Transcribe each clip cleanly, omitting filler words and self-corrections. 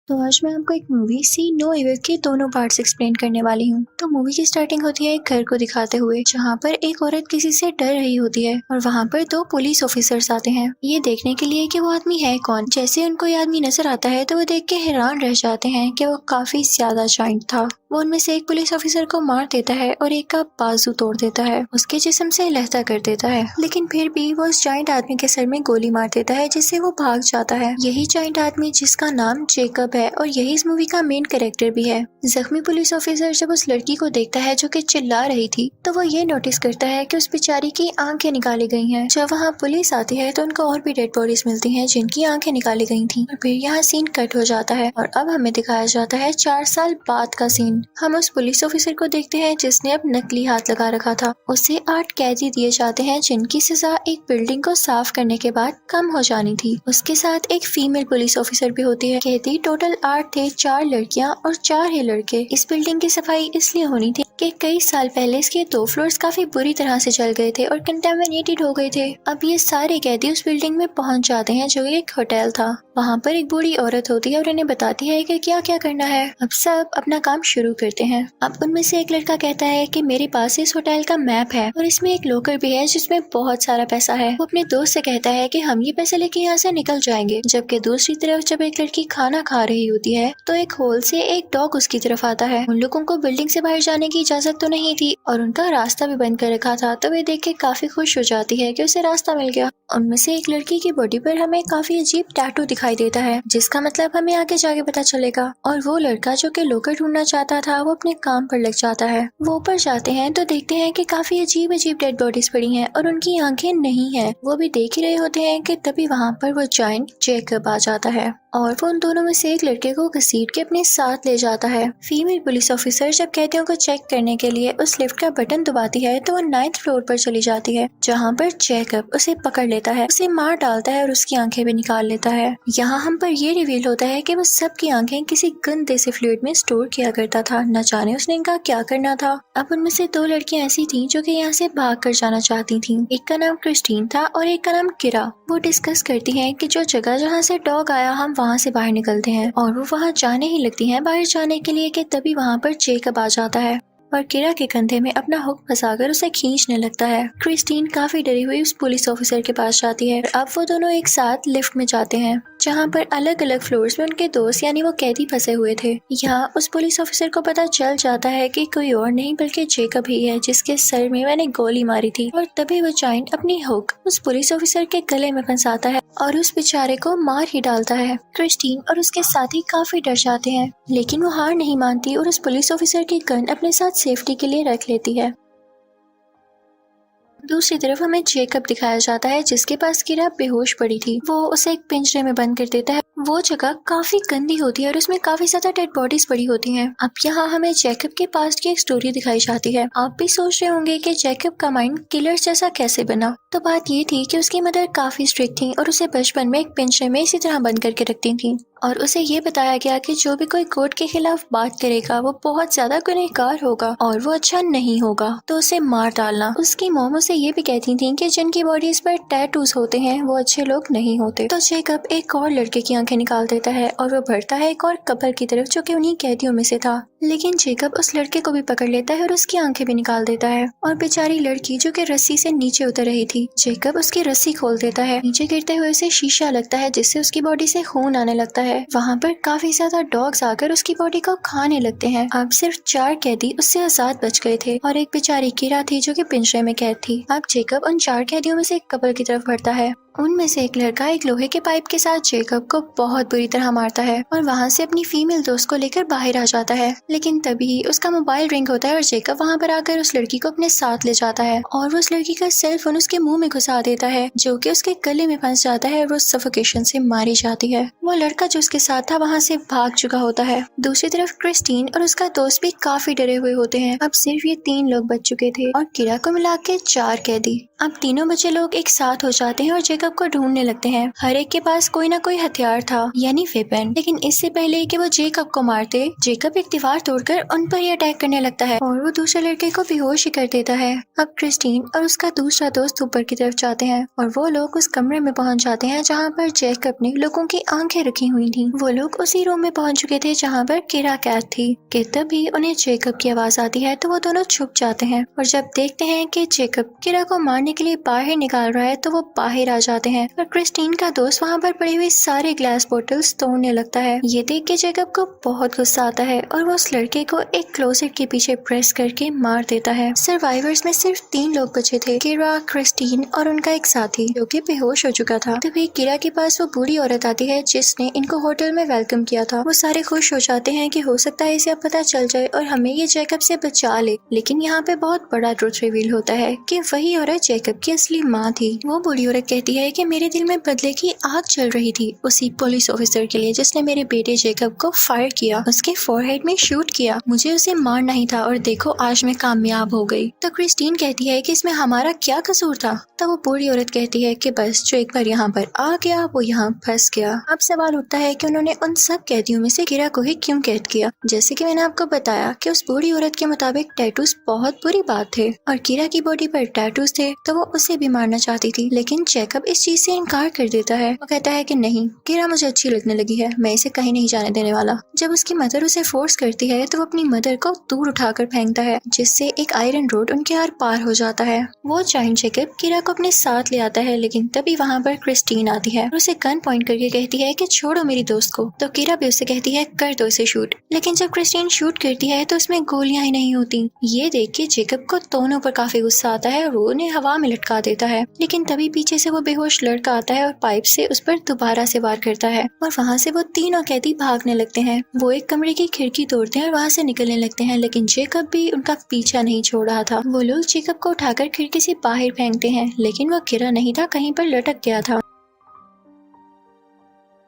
तो आज मैं आपको एक मूवी सी नो इविल के दोनों पार्ट्स एक्सप्लेन करने वाली हूँ। तो मूवी की स्टार्टिंग होती है एक घर को दिखाते हुए, जहाँ पर एक औरत किसी से डर रही होती है और वहाँ पर दो पुलिस ऑफिसर्स आते हैं ये देखने के लिए कि वो आदमी है कौन। जैसे उनको ये आदमी नजर आता है तो वो देख के हैरान रह जाते हैं कि वो काफी ज्यादा जाइंट था। वो उनमें से एक पुलिस ऑफिसर को मार देता है और एक का बाजू तोड़ देता है, उसके जिस्म से लहता कर देता है। लेकिन फिर भी वो उस जाइंट आदमी के सर में गोली मार देता है, जिससे वो भाग जाता है। यही जाइंट आदमी जिसका नाम जेकब है और यही इस मूवी का मेन कैरेक्टर भी है। जख्मी पुलिस ऑफिसर जब उस लड़की को देखता है जो कि चिल्ला रही थी, तो वो ये नोटिस करता है कि उस बेचारी की आंखें निकाली गई हैं। जब वहाँ पुलिस आती है तो उनको और भी डेड बॉडीज मिलती हैं जिनकी आंखें निकाली गई थी। और फिर यहाँ सीन कट हो जाता है और अब हमें दिखाया जाता है 4 साल बाद का सीन। हम उस पुलिस ऑफिसर को देखते हैं जिसने अब नकली हाथ लगा रखा था। उसे 8 कैदी दिए जाते हैं जिनकी सजा एक बिल्डिंग को साफ करने के बाद कम हो जानी थी। उसके साथ एक फीमेल पुलिस ऑफिसर भी होती है। कैदी टोटल 8 थे, 4 लड़कियां और 4 ही लड़के। इस बिल्डिंग की सफाई इसलिए होनी थी कि कई साल पहले इसके 2 फ्लोर्स काफी बुरी तरह से जल गए थे और कंटेमिनेटेड हो गए थे। अब ये सारे कैदी उस बिल्डिंग में पहुंच जाते हैं जो एक होटल था। वहाँ पर एक बूढ़ी औरत होती है और उन्हें बताती है कि क्या क्या करना है। अब सब अपना काम शुरू करते हैं। अब उनमें से एक लड़का कहता है कि मेरे पास इस होटल का मैप है और इसमें एक लॉकर भी है जिसमें बहुत सारा पैसा है। वो अपने दोस्त से कहता है कि हम ये पैसे लेके यहाँ से निकल जाएंगे। जबकि दूसरी तरफ जब एक लड़की खाना खा रही होती है तो एक होल से एक डॉग उसकी तरफ आता है। उन लोगों को बिल्डिंग से बाहर जाने की इजाजत तो नहीं थी और उनका रास्ता भी बंद कर रखा था, तो वे देख के काफी खुश हो जाती है कि उसे रास्ता मिल गया। उनमें से एक लड़की की बॉडी पर हमें काफी अजीब टैटू दिखाई देता है, जिसका मतलब हमें आगे जाके पता चलेगा। और वो लड़का जो कि लोकर ढूंढना चाहता था वो अपने काम पर लग जाता है। वो ऊपर जाते हैं तो देखते हैं कि काफी अजीब अजीब डेड बॉडीज पड़ी हैं और उनकी आंखें नहीं है। वो भी देख ही रहे होते हैं कि तभी वहाँ पर वो जाइंट जेकब आ जाता है और वो उन दोनों में से एक लड़के को घसीट के अपने साथ ले जाता है। फीमेल पुलिस ऑफिसर जब कैदियों को चेक करने के लिए उस लिफ्ट का बटन दबाती है तो वो 9th फ्लोर पर चली जाती है, जहाँ पर जेकब उसे पकड़ लेता है, उसे मार डालता है और उसकी आंखें भी निकाल लेता है। यहाँ हम पर ये रिवील होता है कि वो सबकी आंखें किसी गंदे से फ्लूइड में स्टोर किया करता था। न जाने उसने इनका क्या करना था। अब उनमें से 2 लड़कियां ऐसी थी जो कि यहाँ से भाग कर जाना चाहती थी। एक का नाम क्रिस्टीन था और एक का नाम किरा। वो डिस्कस करती हैं कि जो जगह जहाँ से डॉग आया हम वहाँ से बाहर निकलते हैं और वो वहाँ जाने ही लगती हैं बाहर जाने के लिए कि तभी वहाँ पर जेकब आ जाता है और किरा के कंधे में अपना हुक फंसाकर उसे खींचने लगता है। क्रिस्टीन काफी डरी हुई उस पुलिस ऑफिसर के पास जाती है। अब वो दोनों एक साथ लिफ्ट में जाते हैं जहाँ पर अलग अलग फ्लोर्स में उनके दोस्त यानी वो कैदी फंसे हुए थे। यहाँ उस पुलिस ऑफिसर को पता चल जाता है कि कोई और नहीं बल्कि जेकब ही है जिसके सर में मैंने गोली मारी थी। और तभी वो जाइंट अपनी हुक उस पुलिस ऑफिसर के गले में फंसाता है और उस बेचारे को मार ही डालता है। क्रिस्टीन और उसके साथी काफी डर जाते हैं, लेकिन वो हार नहीं मानती और उस पुलिस ऑफिसर की गन अपने साथ सेफ्टी के लिए रख लेती है। दूसरी तरफ हमें जेकब दिखाया जाता है जिसके पास किरा बेहोश पड़ी थी। वो उसे एक पिंजरे में बंद कर देता है। वो जगह काफी गंदी होती है और उसमें काफी ज्यादा डेड बॉडीज पड़ी होती हैं। अब यहाँ हमें जेकब के पास्ट की एक स्टोरी दिखाई जाती है। आप भी सोच रहे होंगे कि जेकब का माइंड किलर जैसा कैसे बना। तो बात ये थी कि उसकी मदर काफी स्ट्रिक्ट थी और उसे बचपन में एक पिंजरे में इसी तरह बंद करके रखती थी और उसे ये बताया गया कि जो भी कोई कोर्ट के खिलाफ बात करेगा वो बहुत ज्यादा गुनहगार होगा और वो अच्छा नहीं होगा, तो उसे मार डालना। उसकी मॉम उसे ये भी कहती थी कि जिनकी बॉडीज पर टैटूज होते हैं वो अच्छे लोग नहीं होते। तो जेकब एक और लड़के की आंखें निकाल देता है और वो बढ़ता है एक और कपल की तरफ जो कि उन्हीं कैदियों में से था। लेकिन जेकब उस लड़के को भी पकड़ लेता है और उसकी आंखें भी निकाल देता है। और बेचारी लड़की जो कि रस्सी से नीचे उतर रही थी, जेकब उसकी रस्सी खोल देता है। नीचे गिरते हुए उसे शीशा लगता है जिससे उसकी बॉडी से खून आने लगता है। वहाँ पर काफी ज्यादा डॉग्स आकर उसकी बॉडी को खाने लगते हैं। अब सिर्फ 4 कैदी उससे आजाद बच गए थे और एक बेचारी किरा थी जो कि पिंजरे में कैद थी। अब जेकब उन 4 कैदियों में से एक कपल की तरफ बढ़ता है। उनमें से एक लड़का एक लोहे के पाइप के साथ जेकब को बहुत बुरी तरह मारता है और वहाँ से अपनी फीमेल दोस्त को लेकर बाहर आ जाता है। लेकिन तभी उसका मोबाइल रिंग होता है और जेकब वहाँ पर आकर उस लड़की को अपने साथ ले जाता है और वो उस लड़की का सेल फोन उसके मुंह में घुसा देता है, जो कि उसके गले में फंस जाता है और वो सफोकेशन से मारी जाती है। वो लड़का जो उसके साथ था वहाँ से भाग चुका होता है। दूसरी तरफ क्रिस्टीन और उसका दोस्त भी काफी डरे हुए होते हैं। अब सिर्फ ये 3 लोग बच चुके थे और किरा को मिला के 4 कैदी। अब तीनों बचे लोग एक साथ हो जाते हैं और जेकब को ढूंढने लगते हैं। हर एक के पास कोई ना कोई हथियार था यानी वेपन। लेकिन इससे पहले कि वो जेकब को मारते, जेकब एक दीवार दीवार तोड़कर उन पर ही अटैक करने लगता है और वो दूसरे लड़के को बेहोश ही कर देता है। अब क्रिस्टीन और उसका दूसरा दोस्त ऊपर की तरफ जाते हैं और वो लोग उस कमरे में पहुंच जाते हैं जहाँ पर जैकब ने लोगों की आंखें रखी हुई थी। वो लोग उसी रूम में पहुंच चुके थे जहाँ पर किरा कैद थी कि तभी उन्हें जैकब की आवाज आती है तो वो दोनों छुप जाते हैं और जब देखते हैं कि जैकब किरा को मारने के लिए बाहर निकाल रहा है तो वो बाहर आ जाते हैं और क्रिस्टीन का दोस्त वहाँ पर पड़े हुए सारे ग्लास बोतल्स तोड़ने लगता है। ये देख के जैकब को बहुत गुस्सा आता है और वो उस लड़के को एक क्लोजेट के पीछे प्रेस करके मार देता है। सर्वाइवर्स में सिर्फ 3 लोग बचे थे, किरा, क्रिस्टीन और उनका एक साथी जो कि बेहोश हो चुका था। तभी किरा के पास वो बूढ़ी औरत आती है जिसने इनको होटल में वेलकम किया था। वो सारे खुश हो जाते हैं कि हो सकता है इसे अब पता चल जाए और हमें ये जैकब से बचा ले। लेकिन यहाँ पे बहुत बड़ा ट्रुथ रिवील होता है कि वही औरत जैकब की असली माँ थी। वो बूढ़ी औरत कहती है कि मेरे दिल में बदले की आग चल रही थी उसी पुलिस ऑफिसर के लिए जिसने मेरे बेटे जैकब को फायर किया, उसके फोरहेड में शूट किया। मुझे उसे मारना ही था और देखो आज मैं कामयाब हो गई। तो क्रिस्टीन कहती है कि इसमें हमारा क्या कसूर था। तो वो बूढ़ी औरत कहती है कि बस जो एक बार यहाँ पर आ गया वो यहाँ फंस गया। अब सवाल उठता है कि उन्होंने उन सब कैदियों में से किरा को ही क्यों कैद किया। जैसे कि मैंने आपको बताया कि उस बूढ़ी औरत के मुताबिक टैटूज बहुत बुरी बात थे और किरा की बॉडी पर टैटूज थे तो वो उसे भी मारना चाहती थी। लेकिन जैकब इस चीज से इनकार कर देता है। वो कहता है कि नहीं, किरा मुझे अच्छी लगने लगी है, मैं इसे कहीं नहीं जाने देने वाला। जब उसकी मदर उसे फोर्स करती है तो वो अपनी मदर को दूर उठाकर फेंकता है जिससे एक आयरन रोड उनके आर पार हो जाता है। वो जायंट जैकब किरा को अपने साथ ले आता है लेकिन तभी वहाँ पर क्रिस्टीन आती है और उसे गन पॉइंट करके कहती है कि छोड़ो मेरी दोस्त को। तो किरा भी उससे कहती है कर दो इसे शूट। लेकिन जब क्रिस्टीन शूट करती है तो उसमें गोलियां ही नहीं होती। ये देख के जैकब को दोनों पर काफी गुस्सा आता है और वो उन्हें हवा में लटका देता है। लेकिन तभी पीछे से वो बेहोश लड़का आता है और पाइप से उस पर दोबारा से वार करता है और वहाँ से वो तीनों कैदी भागने लगते हैं। वो एक कमरे की खिड़की तोड़ते हैं और वहाँ से निकलने लगते हैं लेकिन जैकब भी उनका पीछा नहीं छोड़ रहा था। वो लोग जैकब को उठाकर खिड़की से बाहर फेंकते हैं लेकिन वो गिरा नहीं था, कहीं पर लटक गया था।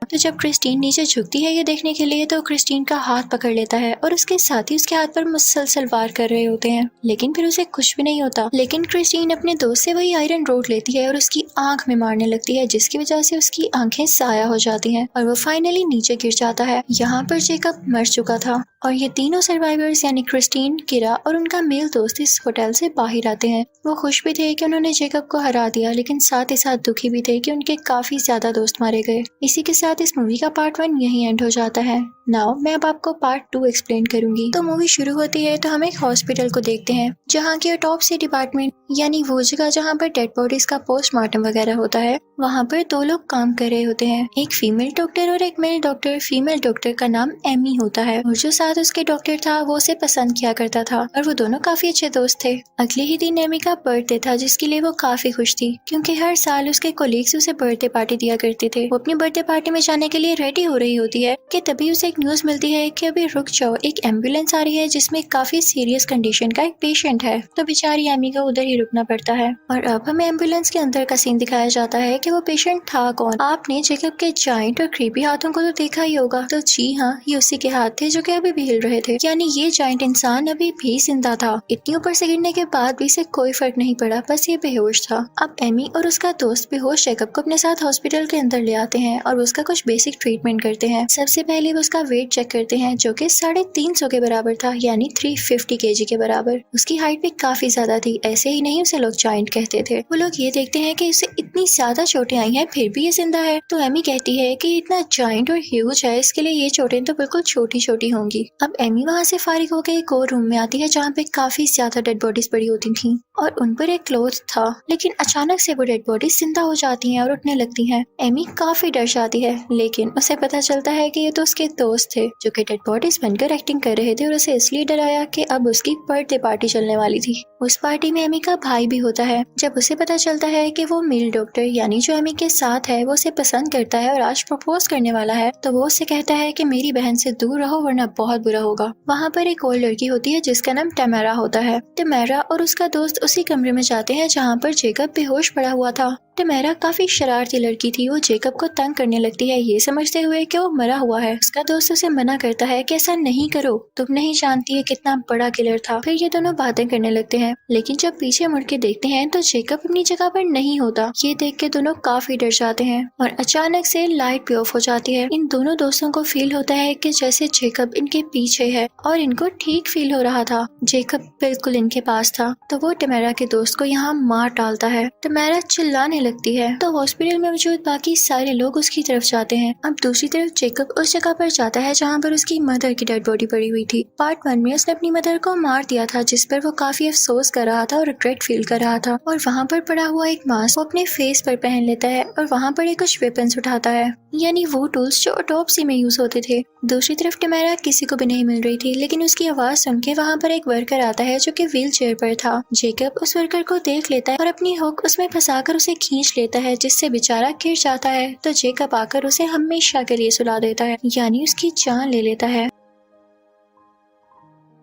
तो जब क्रिस्टीन नीचे झुकती है ये देखने के लिए तो क्रिस्टीन का हाथ पकड़ लेता है और उसके साथी उसके हाथ पर मुसलसल वार कर रहे होते हैं लेकिन फिर उसे कुछ भी नहीं होता। लेकिन क्रिस्टीन अपने दोस्त से वही आयरन रोड लेती है और उसकी आंख में मारने लगती है जिसकी वजह से उसकी आंखें साया हो जाती हैं और वो फाइनली नीचे गिर जाता है। यहाँ पर जैकब मर चुका था और ये तीनों सर्वाइवर्स यानी क्रिस्टीन, किरा और उनका मेल दोस्त इस होटल से बाहर आते हैं। वो खुश भी थे कि उन्होंने जैकब को हरा दिया लेकिन साथ ही साथ दुखी भी थे कि उनके काफी ज्यादा दोस्त मारे गए। इसी के साथ इस मूवी का पार्ट 1 यहीं एंड हो जाता है। नाउ मैं अब आपको पार्ट 2 एक्सप्लेन करूंगी। तो मूवी शुरू होती है तो हम एक हॉस्पिटल को देखते हैं जहाँ की ऑटोप्सी डिपार्टमेंट यानी वो जगह जहाँ पर डेड बॉडीज का पोस्टमार्टम वगैरह होता है वहाँ पर 2 लोग काम कर रहे होते हैं, एक फीमेल डॉक्टर और एक मेल डॉक्टर। फीमेल डॉक्टर का नाम एमी होता है और जो साथ उसके डॉक्टर था वो उसे पसंद किया करता था और वो दोनों काफी अच्छे दोस्त थे। अगले ही दिन एमी का बर्थडे था जिसके लिए वो काफी खुश थी क्योंकि हर साल उसके कोलीग्स उसे बर्थडे पार्टी दिया करते थे। वो अपनी बर्थडे पार्टी में जाने के लिए रेडी हो रही होती है कि तभी उसे एक न्यूज मिलती है कि अभी रुक जाओ, एक एम्बुलेंस आ रही है जिसमें काफी सीरियस कंडीशन का एक पेशेंट है। तो बेचारी एमी को उधर ही रुकना पड़ता है और अब हमें एम्बुलेंस के अंदर का सीन दिखाया जाता है कि वो पेशेंट था कौन। आपने जैकब के जाइंट और क्रीपी हाथों को तो देखा ही होगा। तो जी हाँ, ये उसी के हाथ थे जो कि अभी भी हिल रहे थे, यानी ये जाइंट इंसान अभी भी जिंदा था। इतनी ऊपर से गिरने के बाद भी इसे कोई फर्क नहीं पड़ा, बस ये बेहोश था। अब एमी और उसका दोस्त बेहोश जैकब को अपने साथ हॉस्पिटल के अंदर ले आते हैं और उसका कुछ बेसिक ट्रीटमेंट करते हैं। सबसे पहले वो उसका वेट चेक करते हैं जो कि 350 के बराबर था, यानी 350 kg के बराबर। उसकी हाइट भी काफी ज्यादा थी, ऐसे ही नहीं उसे लोग जाइंट कहते थे। वो लोग ये देखते हैं कि उसे इतनी ज्यादा चोटें आई हैं फिर भी ये जिंदा है। तो एमी कहती है कि इतना जाइंट और ह्यूज है, इसके लिए ये चोटें तो बिल्कुल छोटी छोटी होंगी। अब एमी वहाँ से फारिग होकर एक और रूम में आती है जहाँ पे काफी ज्यादा डेड बॉडीज पड़ी होती थी और उन पर एक क्लोथ था। लेकिन अचानक से वो डेड बॉडीज जिंदा हो जाती हैं और उठने लगती हैं। एमी काफी डर जाती है लेकिन उसे पता चलता है कि ये तो उसके दोस्त थे जो कि डेड बॉडीज बनकर एक्टिंग कर रहे थे और उसे इसलिए डराया कि अब उसकी बर्थडे पार्टी चलने वाली थी। उस पार्टी में एमी का भाई भी होता है। जब उसे पता चलता है कि वो मेल डॉक्टर यानी जो एमी के साथ है वो उसे पसंद करता है और आज प्रपोज करने वाला है, तो वो उससे कहता है कि मेरी बहन से दूर रहो वरना बहुत बुरा होगा। वहाँ पर एक और लड़की होती है जिसका नाम टैमारा होता है। टैमारा और उसका दोस्त उसी कमरे में जाते हैं जहाँ पर जैकब बेहोश पड़ा हुआ था टिमेरा काफी शरारती लड़की थी। वो जेकब को तंग करने लगती है, ये समझते हुए कि वो मरा हुआ है। उसका दोस्त उसे मना करता है कि ऐसा नहीं करो, तुम नहीं जानती है कितना बड़ा किलर था। फिर ये दोनों बातें करने लगते हैं, लेकिन जब पीछे मुड़ के देखते हैं तो जेकब अपनी जगह पर नहीं होता। ये देख के दोनों काफी डर जाते हैं और अचानक से लाइट भी ऑफ हो जाती है। इन दोनों दोस्तों को फील होता है कि जैसे जेकब इनके पीछे है और इनको ठीक फील हो रहा था। जेकब बिल्कुल इनके पास था, तो वो टिमेरा के दोस्त को यहाँ मार डालता है। टिमेरा चिल्लाने लगती है तो हॉस्पिटल में मौजूद बाकी सारे लोग उसकी तरफ जाते हैं। अब दूसरी तरफ जेकब उस जगह पर जाता है जहाँ पर उसकी मदर की डेड बॉडी पड़ी हुई थी। पार्ट 1 में उसने अपनी मदर को मार दिया था, जिस पर वो काफी अफसोस कर रहा था और रिग्रेट फील कर रहा था। और वहाँ पर पड़ा हुआ एक मास्क वो अपने फेस पर पहन लेता है और वहाँ पर एक कुछ वेपन्स उठाता है, यानी वो टूल्स जो ऑटोप्सी में यूज होते थे। दूसरी तरफ टिमेरा किसी को भी नहीं मिल रही थी, लेकिन उसकी आवाज सुन के वहाँ पर एक वर्कर आता है जो कि व्हील चेयर पर था। जेकब उस वर्कर को देख लेता है और अपनी हुक उसमें फंसाकर उसे खींच लेता है, जिससे बेचारा गिर जाता है। तो जेकब आकर उसे हमेशा के लिए सुला देता है, यानी उसकी जान ले लेता है।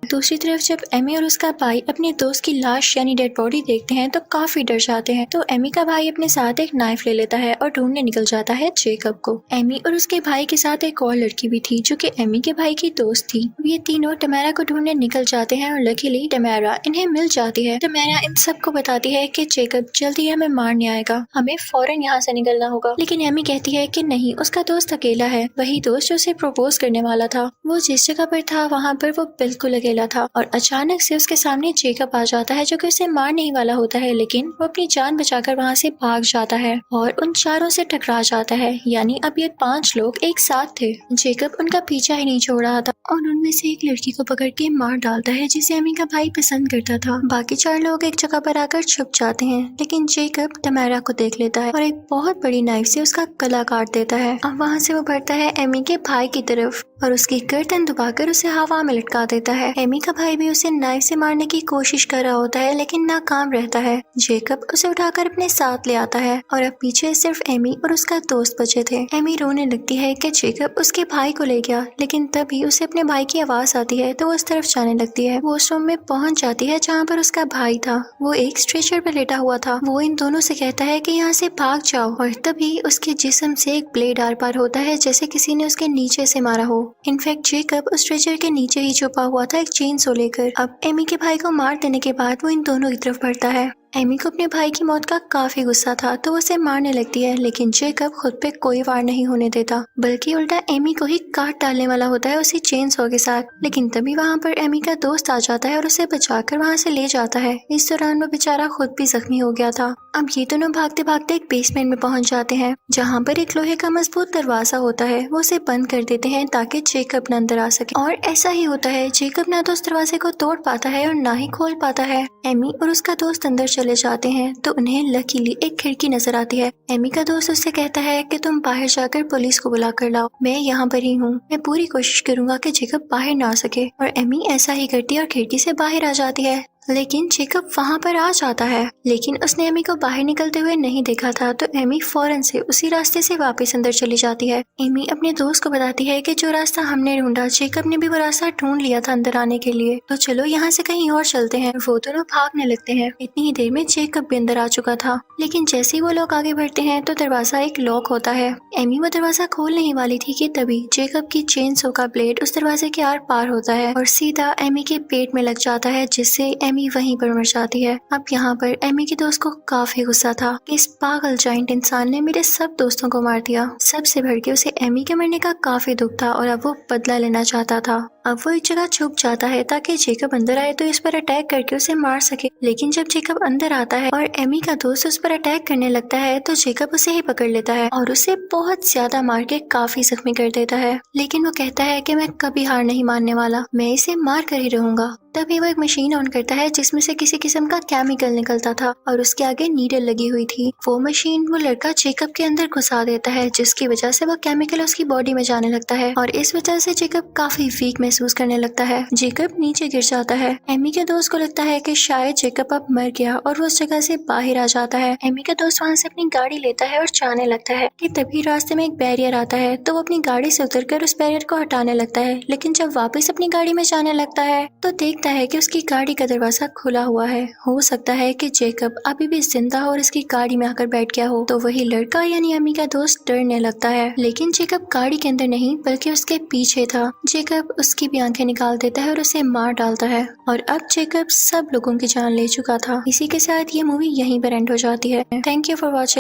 दूसरी तरफ जब एमी और उसका भाई अपने दोस्त की लाश यानी डेड बॉडी देखते हैं तो काफी डर जाते हैं। तो एमी का भाई अपने साथ एक नाइफ ले लेता है और ढूंढने निकल जाता है जेकब को। एमी और उसके भाई के साथ एक और लड़की भी थी जो कि एमी के भाई की दोस्त थी। ये तीनों टिमेरा को ढूंढने निकल जाते हैं और लकीली टिमेरा इन्हें मिल जाती है। टिमेरा इन सबको बताती है कि जेकब जल्दी हमें मारने आएगा, हमें फौरन यहाँ से निकलना होगा। लेकिन एमी कहती है कि नहीं, उसका दोस्त अकेला है, वही दोस्त जो उसे प्रपोज करने वाला था। वो जिस जगह पर था वहाँ पर वो बिल्कुल अकेला था और अचानक से उसके सामने जेकब आ जाता है जो कि उसे मारने ही वाला होता है, लेकिन वो अपनी जान बचाकर वहाँ से भाग जाता है और उन चारों से टकरा जाता है। यानी अब ये 5 लोग एक साथ थे। जेकब उनका पीछा ही नहीं छोड़ रहा था और उनमें से एक लड़की को पकड़ के मार डालता है जिसे एमी का भाई पसंद करता था। बाकी 4 लोग एक जगह पर आकर छुप जाते हैं, लेकिन जेकब टिमेरा को देख लेता है और एक बहुत बड़ी नाइफ से उसका गला काट देता है। अब वहाँ से वो बढ़ता है एमी के भाई की तरफ और उसकी गर्दन दबाकर उसे हवा में लटका देता है। एमी का भाई भी उसे नाइफ से मारने की कोशिश कर रहा होता है, लेकिन नाकाम रहता है। जेकब उसे उठाकर अपने साथ ले आता है और अब पीछे सिर्फ एमी और उसका दोस्त बचे थे। एमी रोने लगती है कि जेकब उसके भाई को ले गया, लेकिन तभी उसे अपने भाई की आवाज आती है तो वो उस तरफ जाने लगती है। वो उस रूम में पहुंच जाती है जहाँ पर उसका भाई था। वो एक स्ट्रेचर पर लेटा हुआ था। वो इन दोनों से कहता है कि यहाँ से भाग जाओ और तभी उसके जिस्म से एक ब्लेड आर पार होता है, जैसे किसी ने उसके नीचे से मारा हो। इनफैक्ट जेकब उस स्ट्रेचर के नीचे ही छुपा हुआ था एक चेन सो लेकर। अब एमी के भाई को मार देने के बाद वो इन दोनों की तरफ बढ़ता है। एमी को अपने भाई की मौत का काफी गुस्सा था तो वो उसे मारने लगती है, लेकिन जेकब खुद पे कोई वार नहीं होने देता, बल्कि उल्टा एमी को ही काट डालने वाला होता है उसी चेन सो के साथ। लेकिन तभी वहाँ पर एमी का दोस्त आ जाता है और उसे बचाकर वहाँ से ले जाता है। इस दौरान वो बेचारा खुद भी जख्मी हो गया था। अब ये दोनों भागते भागते एक बेसमेंट में पहुंच जाते हैं जहाँ पर एक लोहे का मजबूत दरवाजा होता है। वो उसे बंद कर देते हैं ताकि जेकब न अंदर आ सके, और ऐसा ही होता है। जेकब ना तो उस दरवाजे को तोड़ पाता है और ना ही खोल पाता है। एमी और उसका दोस्त अंदर चले जाते हैं तो उन्हें लकीली एक खिड़की नजर आती है। एमी का दोस्त उससे कहता है कि तुम बाहर जाकर पुलिस को बुला कर लाओ, मैं यहाँ पर ही हूँ, मैं पूरी कोशिश करूंगा कि जेकब बाहर ना आ सके। और एमी ऐसा ही करती है और खिड़की से बाहर आ जाती है। लेकिन जेकब वहाँ पर आ जाता है, लेकिन उसने एमी को बाहर निकलते हुए नहीं देखा था, तो एमी फौरन से उसी रास्ते से वापस अंदर चली जाती है। एमी अपने दोस्त को बताती है कि जो रास्ता हमने ढूंढा, जेकब ने भी वो रास्ता ढूंढ लिया था अंदर आने के लिए, तो चलो यहाँ से कहीं और चलते हैं। वो दोनों भागने लगते हैं। इतनी ही देर में जेकब भी अंदर आ चुका था, लेकिन जैसे ही वो लोग आगे बढ़ते हैं तो दरवाजा एक लॉक होता है। एमी वो दरवाजा खोलने ही वाली थी कि तभी जेकब की चेन सो का ब्लेड उस दरवाजे के आर पार होता है और सीधा एमी के पेट में लग जाता है, जिससे एमी वहीं पर मर जाती है। अब यहाँ पर एमी के दोस्त को काफी गुस्सा था कि इस पागल जाइंट इंसान ने मेरे सब दोस्तों को मार दिया। सबसे बढ़ के उसे एमी के मरने का काफी दुख था और अब वो बदला लेना चाहता था। अब वो एक जगह छुप जाता है ताकि जेकब अंदर आए तो इस पर अटैक करके उसे मार सके। लेकिन जब जेकब अंदर आता है और एमी का दोस्त उस पर अटैक करने लगता है तो जेकब उसे ही पकड़ लेता है और उसे बहुत ज्यादा मार के काफी जख्मी कर देता है। लेकिन वो कहता है कि मैं कभी हार नहीं मानने वाला, मैं इसे मार कर ही रहूंगा। तभी वो एक मशीन ऑन करता है जिसमें से किसी किस्म का केमिकल निकलता था और उसके आगे नीडल लगी हुई थी। वो मशीन वो लड़का जेकब के अंदर घुसा देता है, जिसकी वजह से वो केमिकल उसकी बॉडी में जाने लगता है और इस वजह से जेकब काफी वीक महसूस करने लगता है। जेकब नीचे गिर जाता है। एमी के दोस्त को लगता है कि शायद जेकब अब मर गया और वो उस जगह से बाहर आ जाता है। एमी का दोस्त वहाँ से अपनी गाड़ी लेता है और जाने लगता है कि तभी रास्ते में एक बैरियर आता है, तो वो अपनी गाड़ी से उतरकर उस बैरियर को हटाने लगता है। लेकिन जब वापस अपनी गाड़ी में जाने लगता है तो देखता है कि उसकी गाड़ी का दरवाजा खुला हुआ है। हो सकता है कि जेकब अभी भी जिंदा और इसकी गाड़ी में आकर बैठ गया हो। तो वही लड़का यानी एमी का दोस्त डरने लगता है, लेकिन जेकब गाड़ी के अंदर नहीं बल्कि उसके पीछे था। जेकब उसकी भी आंखें निकाल देता है और उसे मार डालता है और अब जेकब सब लोगों की जान ले चुका था। इसी के साथ ये मूवी यहीं पर एंड हो जाती है। Thank you for watching.